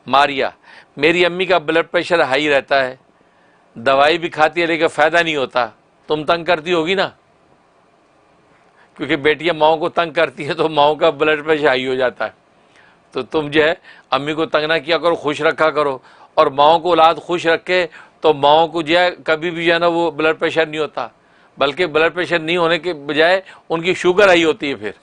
मारिया, मेरी अम्मी का ब्लड प्रेशर हाई रहता है, दवाई भी खाती है लेकिन फ़ायदा नहीं होता, तुम तंग करती होगी ना, क्योंकि बेटियां माओ को तंग करती है तो माओ का ब्लड प्रेशर हाई हो जाता है। तो तुम जो है अम्मी को तंग ना किया करो, खुश रखा करो, और माओ को औलाद खुश रखे तो माओ को जो है कभी भी जो है ना वो ब्लड प्रेशर नहीं होता, बल्कि ब्लड प्रेशर नहीं होने के बजाय उनकी शुगर हाई होती है। फिर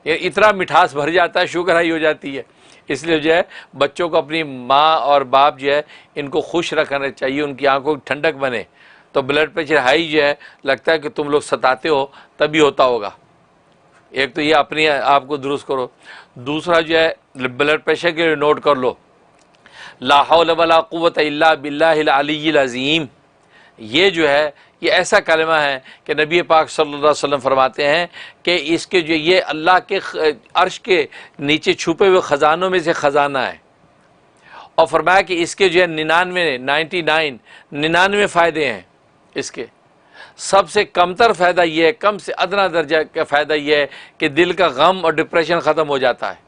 ये इतना मिठास भर जाता है, शुगर हाई हो जाती है। इसलिए जो है बच्चों को अपनी माँ और बाप जो है इनको खुश रखना चाहिए, उनकी आंखों की ठंडक बने। तो ब्लड प्रेशर हाई जो है लगता है कि तुम लोग सताते हो तभी होता होगा। एक तो ये अपने आप को दुरुस्त करो। दूसरा जो है ब्लड प्रेशर के लिए नोट कर लो, ला हौल वला कुव्वत इल्ला बिल्लाहिल अलीय्यिल अज़ीम। ये जो है ये ऐसा कलमा है कि नबी पाक सल्लल्लाहु अलैहि वसल्लम फरमाते हैं कि इसके जो ये अल्लाह के अर्श के नीचे छुपे हुए ख़जानों में से ख़जाना है। और फरमाया कि इसके जो है 99 फ़ायदे हैं। इसके सबसे कमतर फ़ायदा ये है, कम से अदना दर्जा का फ़ायदा ये है कि दिल का गम और डिप्रेशन ख़त्म हो जाता है।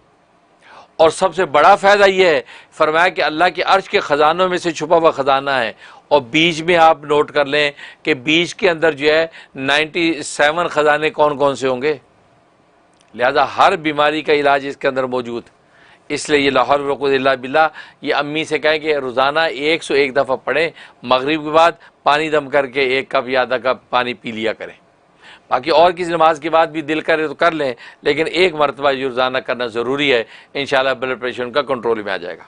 और सबसे बड़ा फ़ायदा ये है, फरमाया कि अल्लाह के अर्श के ख़जानों में से छुपा हुआ ख़जाना है। और बीज में आप नोट कर लें कि बीज के अंदर जो है 97 ख़जाने कौन कौन से होंगे। लिहाजा हर बीमारी का इलाज इसके अंदर मौजूद। इसलिए ये ला हौल वला कुव्वता इल्ला बिल्लाह, ये अम्मी से कहें कि रोज़ाना 101 दफ़ा पढ़ें, मगरिब के बाद पानी दम करके 1 कप या आधा कप पानी पी लिया करें। बाकी और किसी नमाज के बाद भी दिल करे तो कर लें, लेकिन 1 मरतबा रोज़ाना करना ज़रूरी है। इंशाअल्लाह ब्लड प्रेशर उनका कंट्रोल में आ जाएगा।